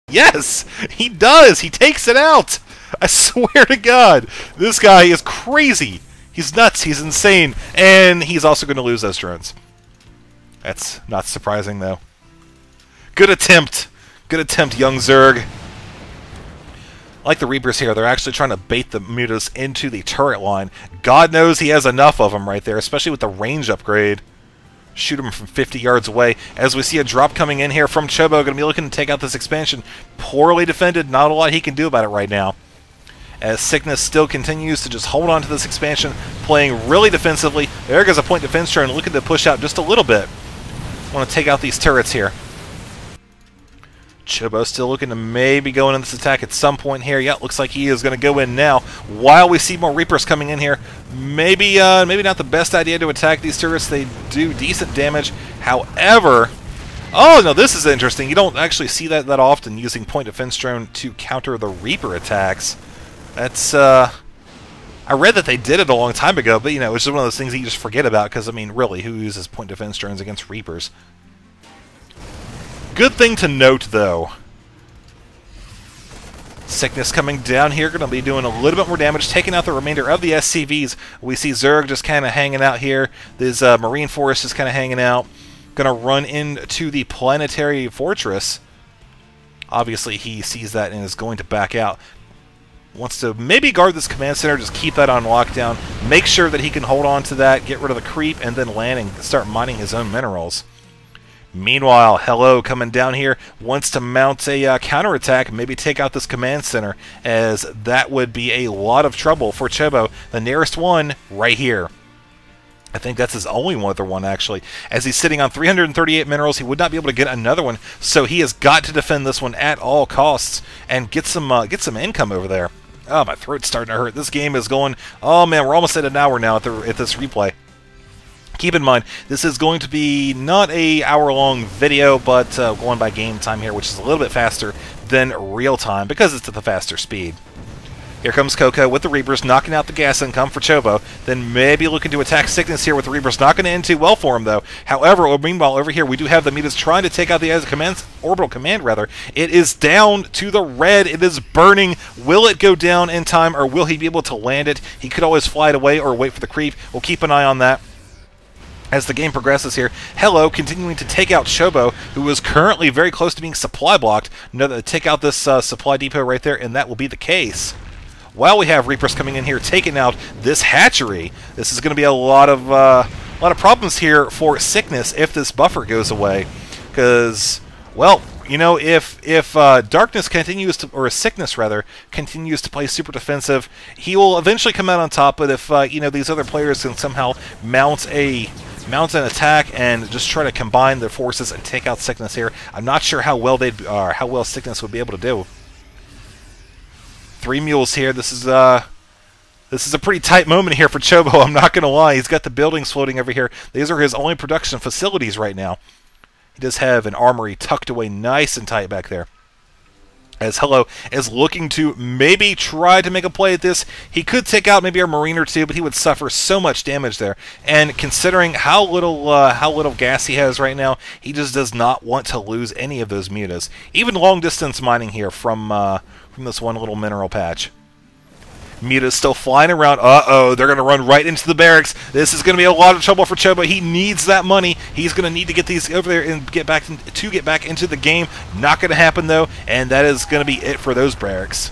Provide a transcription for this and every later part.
Yes, he does. He takes it out. I swear to God, this guy is crazy. He's nuts. He's insane. And he's also going to lose those drones. That's not surprising, though. Good attempt. Good attempt, young Zerg. Like the Reapers here, they're actually trying to bait the mutas into the turret line. God knows he has enough of them right there, especially with the range upgrade. Shoot him from 50 yards away. As we see a drop coming in here from Chobo, going to be looking to take out this expansion. Poorly defended, not a lot he can do about it right now. As Sickness still continues to just hold on to this expansion, playing really defensively. There goes a point defense turn, looking to push out just a little bit. Want to take out these turrets here. Chobo still looking to maybe go in this attack at some point here. Yeah, looks like he is going to go in now. While we see more Reapers coming in here, maybe not the best idea to attack these turrets. They do decent damage. However, oh no, this is interesting. You don't actually see that often, using point defense drone to counter the Reaper attacks. That's I read that they did it a long time ago, but you know, it's just one of those things that you just forget about because I mean, really, who uses point defense drones against Reapers? Good thing to note, though. Sickness coming down here, going to be doing a little bit more damage, taking out the remainder of the SCVs. We see Zerg just kind of hanging out here. This Marine Forest is kind of hanging out. Going to run into the Planetary Fortress. Obviously, he sees that and is going to back out. Wants to maybe guard this command center, just keep that on lockdown. Make sure that he can hold on to that, get rid of the creep, and then land and start mining his own minerals. Meanwhile, Hello coming down here, wants to mount a counterattack, maybe take out this command center, as that would be a lot of trouble for Chobo. The nearest one, right here. I think that's his only other one, actually. As he's sitting on 338 minerals, he would not be able to get another one, so he has got to defend this one at all costs and get some income over there. Oh, my throat's starting to hurt. This game is going... Oh, man, we're almost at an hour now at this replay. Keep in mind, this is going to be not a hour-long video, but going by game time here, which is a little bit faster than real time, because it's at the faster speed. Here comes Coco with the Reapers, knocking out the gas income for Chobo. Then maybe looking to attack Sickness here with the Reapers. Not going to end too well for him, though. However, meanwhile, over here, we do have the mutas trying to take out the orbital command, rather. It is down to the red. It is burning. Will it go down in time, or will he be able to land it? He could always fly it away or wait for the creep. We'll keep an eye on that as the game progresses here. Hello continuing to take out Chobo, who is currently very close to being supply blocked. Know that take out this supply depot right there, and that will be the case. While we have Reapers coming in here, taking out this hatchery, this is going to be a lot of problems here for Sickness if this buffer goes away. Because, well, you know, if Darkness continues to, or Sickness rather, continues to play super defensive, he will eventually come out on top. But if you know, these other players can somehow mount an attack and just try to combine their forces and take out Sickness here, I'm not sure how well Sickness would be able to do. 3 mules here. This is a pretty tight moment here for Chobo. I'm not going to lie. He's got the buildings floating over here. These are his only production facilities right now. He does have an armory tucked away nice and tight back there. As Hello is looking to maybe try to make a play at this. He could take out maybe a Marine or two, but he would suffer so much damage there. And considering how little gas he has right now, he just does not want to lose any of those mutas. Even long distance mining here from this one little mineral patch. Muta's still flying around. Uh-oh, they're going to run right into the barracks. This is going to be a lot of trouble for Chobo. He needs that money. He's going to need to get these over there and get back into the game. Not going to happen, though, and that is going to be it for those barracks.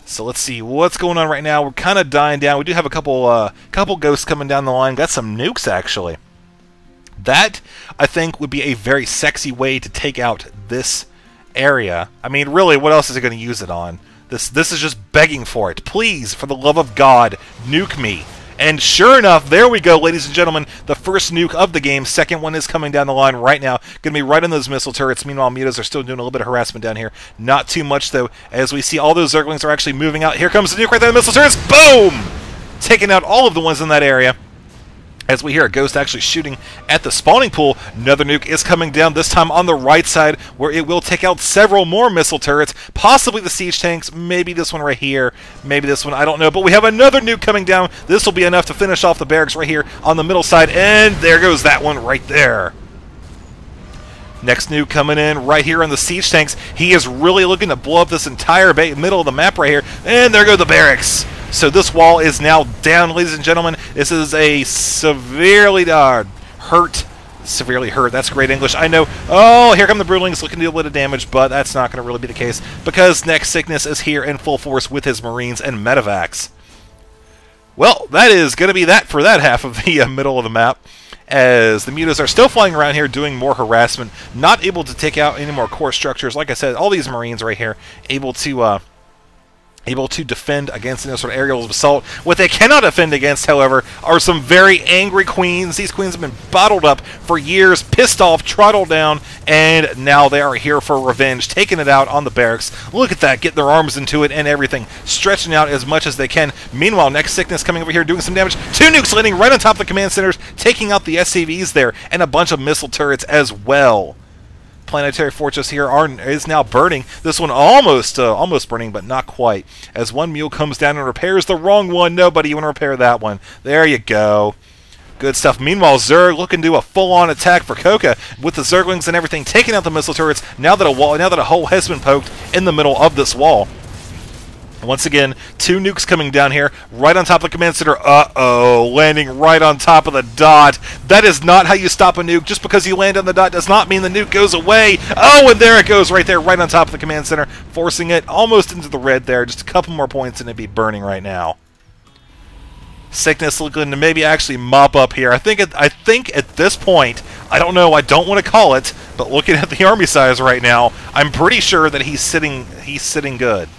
So let's see what's going on right now. We're kind of dying down. We do have a couple ghosts coming down the line. Got some nukes, actually. That, I think, would be a very sexy way to take out this area. I mean, really, what else is it going to use it on? This is just begging for it. Please, for the love of God, nuke me. And sure enough, there we go, ladies and gentlemen. The first nuke of the game. Second one is coming down the line right now. Going to be right on those missile turrets. Meanwhile, mutas are still doing a little bit of harassment down here. Not too much, though, as we see all those Zerglings are actually moving out. Here comes the nuke right there, the missile turrets. Boom! Taking out all of the ones in that area. As we hear a ghost actually shooting at the spawning pool, another nuke is coming down, this time on the right side, where it will take out several more missile turrets, possibly the siege tanks, maybe this one right here, maybe this one, I don't know. But we have another nuke coming down. This will be enough to finish off the barracks right here on the middle side, and there goes that one right there. Next Nuke coming in right here on the siege tanks. He is really looking to blow up this entire middle of the map right here. And there go the barracks. So this wall is now down, ladies and gentlemen. This is a severely severely hurt. That's great English. I know. Oh, here come the Broodlings looking to do a little damage, but that's not going to really be the case because Next Sickness is here in full force with his Marines and Medivacs. Well, that is going to be that for that half of the middle of the map, as the mutas are still flying around here doing more harassment, not able to take out any more core structures. Like I said, all these Marines right here able to defend against any sort of aerial assault. What they cannot defend against, however, are some very angry queens. These queens have been bottled up for years, pissed off, throttled down, and now they are here for revenge, taking it out on the barracks. Look at that, getting their arms into it and everything, stretching out as much as they can. Meanwhile, Next Sickness coming over here doing some damage. 2 nukes landing right on top of the command centers, taking out the SCVs there, and a bunch of missile turrets as well. Planetary Fortress here is now burning. This one almost burning, but not quite. As one mule comes down and repairs the wrong one. Nobody, you want to repair that one. There you go. Good stuff. Meanwhile, Zerg looking to do a full-on attack for Coca with the Zerglings and everything, taking out the missile turrets. Now that a hole has been poked in the middle of this wall. Once again, 2 nukes coming down here, right on top of the command center. Uh-oh, landing right on top of the dot. That is not how you stop a nuke. Just because you land on the dot does not mean the nuke goes away. Oh, and there it goes right there, right on top of the command center, forcing it almost into the red there. Just a couple more points and it'd be burning right now. Sickness looking to maybe actually mop up here. I think at this point, I don't know, I don't want to call it, but looking at the army size right now, I'm pretty sure that he's sitting good.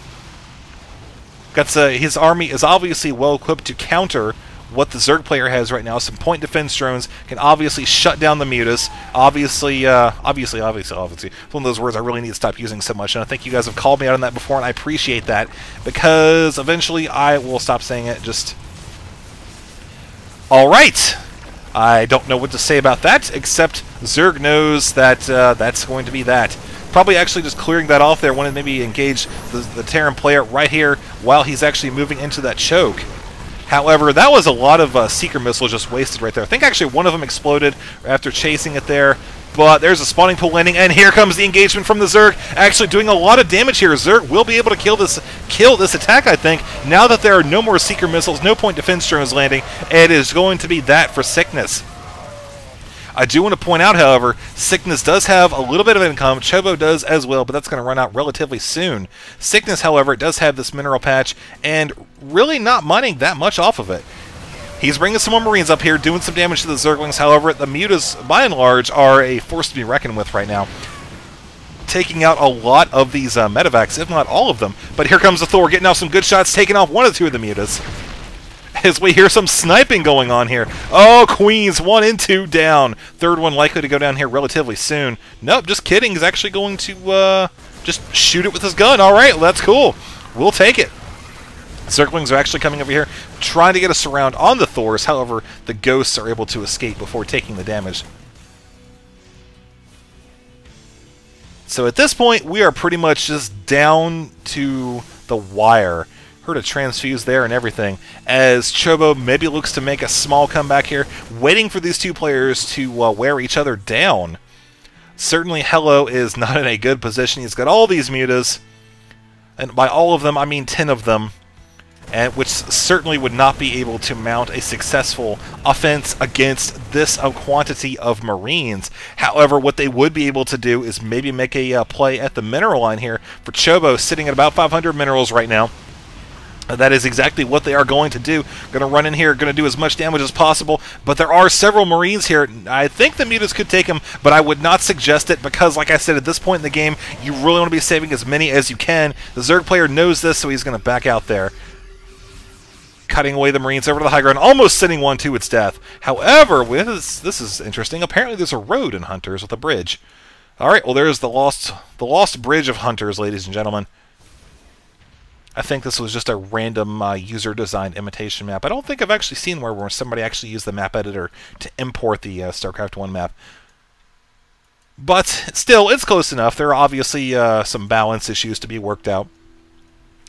His army is obviously well equipped to counter what the Zerg player has right now. Some point defense drones can obviously shut down the mutas. Obviously. It's one of those words I really need to stop using so much, and I think you guys have called me out on that before, and I appreciate that, because eventually I will stop saying it. Just... Alright! I don't know what to say about that, except Zerg knows that that's going to be that. Probably actually just clearing that off there, wanted to maybe engage the Terran player right here while he's actually moving into that choke. However, that was a lot of Seeker missiles just wasted right there. I think actually one of them exploded after chasing it there, but there's a spawning pool landing, and here comes the engagement from the Zerg, actually doing a lot of damage here. Zerg will be able to kill this attack, I think, now that there are no more Seeker missiles, no point defense drones landing. It is going to be that for Sickness. I do want to point out, however, Sickness does have a little bit of income. Chobo does as well, but that's going to run out relatively soon. Sickness, however, does have this mineral patch, and really not mining that much off of it. He's bringing some more Marines up here, doing some damage to the Zerglings. However, the mutas, by and large, are a force to be reckoned with right now, taking out a lot of these Medivacs, if not all of them. But here comes the Thor, getting off some good shots, taking off 1 or 2 of the mutas. As we hear some sniping going on here. Oh, Queens, 1 and 2 down. Third one likely to go down here relatively soon. Nope, just kidding. He's actually going to just shoot it with his gun. All right, well, that's cool. We'll take it. Zerglings are actually coming over here, trying to get a surround on the Thors. However, the Ghosts are able to escape before taking the damage. So at this point, we are pretty much just down to the wire. Heard a transfuse there and everything, as Chobo maybe looks to make a small comeback here, waiting for these 2 players to wear each other down. Certainly Hello is not in a good position. He's got all these mutas, and by all of them I mean 10 of them, and which certainly would not be able to mount a successful offense against this quantity of Marines. However, what they would be able to do is maybe make a play at the mineral line here for Chobo, sitting at about 500 minerals right now. That is exactly what they are going to do. Going to run in here, going to do as much damage as possible, but there are several Marines here. I think the mutas could take them, but I would not suggest it because, like I said, at this point in the game, you really want to be saving as many as you can. The Zerg player knows this, so he's going to back out there, cutting away the Marines over to the high ground, almost sending one to its death. However, this is interesting. Apparently there's a road in Hunters with a bridge. All right, well, there's the lost bridge of Hunters, ladies and gentlemen. I think this was just a random user-designed imitation map. I don't think I've actually seen where somebody actually used the map editor to import the StarCraft 1 map. But still, it's close enough. There are obviously some balance issues to be worked out.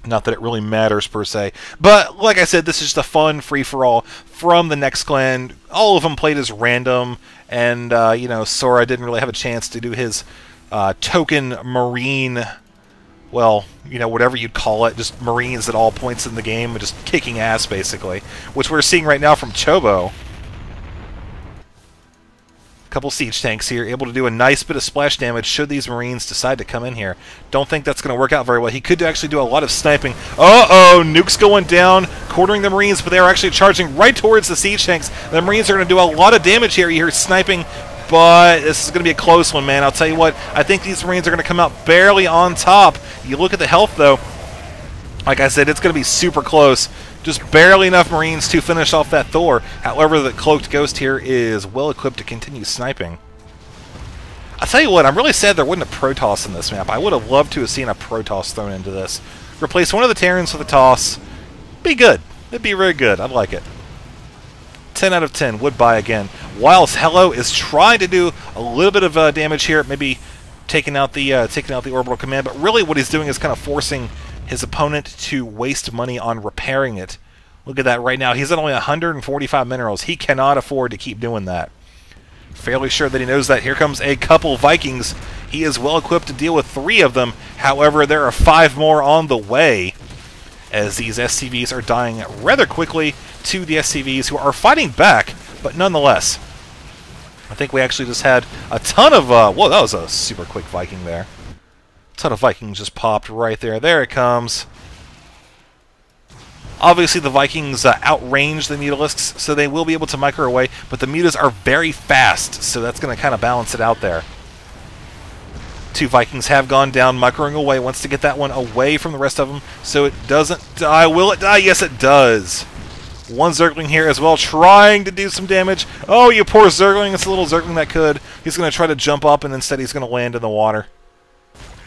Not that it really matters, per se. But, like I said, this is just a fun free-for-all from the NEX clan. All of them played as random, and you know, Sora didn't really have a chance to do his token Marine, well, you know, whatever you'd call it, just Marines at all points in the game, just kicking ass, basically, which we're seeing right now from Chobo. Couple siege tanks here, able to do a nice bit of splash damage should these Marines decide to come in here. Don't think that's going to work out very well. He could actually do a lot of sniping. Uh-oh! Nuke's going down, cornering the Marines, but they are actually charging right towards the siege tanks. The Marines are going to do a lot of damage here. You hear sniping, but this is going to be a close one, man. I'll tell you what, I think these Marines are going to come out barely on top. You look at the health, though. Like I said, it's going to be super close. Just barely enough Marines to finish off that Thor. However, the Cloaked Ghost here is well equipped to continue sniping. I'll tell you what, I'm really sad there wasn't a Protoss in this map. I would have loved to have seen a Protoss thrown into this. Replace one of the Terrans with a Toss. Be good. It'd be very good. I'd like it. 10 out of 10. Would buy again. Whilst Hello is trying to do a little bit of damage here, maybe taking out the orbital command, but really what he's doing is kind of forcing his opponent to waste money on repairing it. Look at that right now. He's at only 145 minerals. He cannot afford to keep doing that. Fairly sure that he knows that. Here comes a couple Vikings. He is well equipped to deal with 3 of them. However, there are 5 more on the way, as these SCVs are dying rather quickly to the SCVs, who are fighting back, but nonetheless. I think we actually just had a ton of... whoa, that was a super quick Viking there. Ton of Vikings just popped right there. There it comes. Obviously, the Vikings outrange the Mutalisks, so they will be able to micro away, but the Mutas are very fast, so that's going to kind of balance it out there. 2 Vikings have gone down, microing away. Wants to get that one away from the rest of them, so it doesn't die. Will it die? Yes, it does. 1 Zergling here as well, trying to do some damage. Oh, you poor Zergling. It's a little Zergling that could. He's going to try to jump up, and instead he's going to land in the water.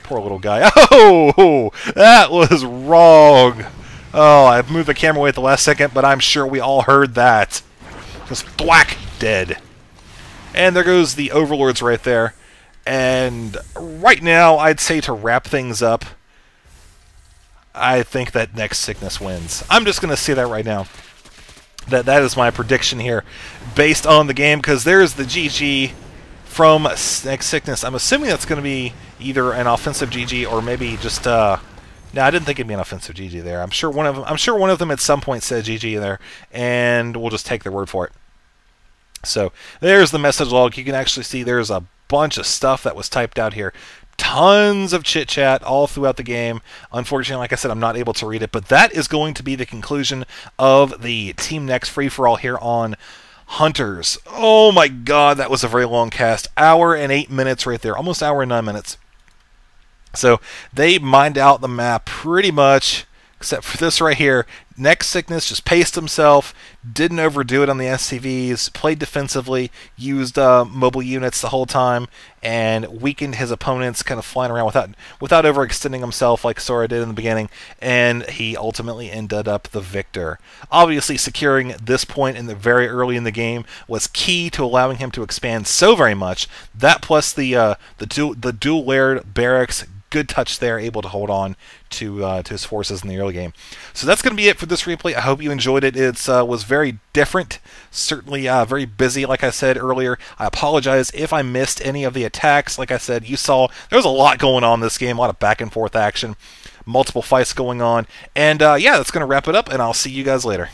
Poor little guy. Oh, that was wrong. Oh, I moved the camera away at the last second, but I'm sure we all heard that. Just thwack, dead. And there goes the Overlords right there. And right now, I'd say to wrap things up, I think that NEX Sickness wins. I'm just going to say that right now. That is my prediction here, based on the game, because there's the GG from NEX Sickness. I'm assuming that's going to be either an offensive GG or maybe just no, I didn't think it'd be an offensive GG there. I'm sure one of them at some point said GG there, and we'll just take their word for it. So there's the message log. You can actually see there's a bunch of stuff that was typed out here. Tons of chit chat all throughout the game. Unfortunately, like I said, I'm not able to read it, but that is going to be the conclusion of the Team NEX free-for-all here on Hunters. Oh my god, that was a very long cast. Hour and 8 minutes right there. Almost hour and 9 minutes. So they mined out the map pretty much, except for this right here. NEX Sickness just paced himself, didn't overdo it on the SCVs, played defensively, used mobile units the whole time, and weakened his opponents, kind of flying around without overextending himself like Sora did in the beginning, and he ultimately ended up the victor. Obviously, securing this point in the very early in the game was key to allowing him to expand so very much. That plus the dual layered barracks. Good touch there, able to hold on to his forces in the early game. So that's going to be it for this replay. I hope you enjoyed it. It was very different, certainly very busy, like I said earlier. I apologize if I missed any of the attacks. Like I said, you saw there was a lot going on in this game, a lot of back and forth action, multiple fights going on. And yeah, that's going to wrap it up, and I'll see you guys later.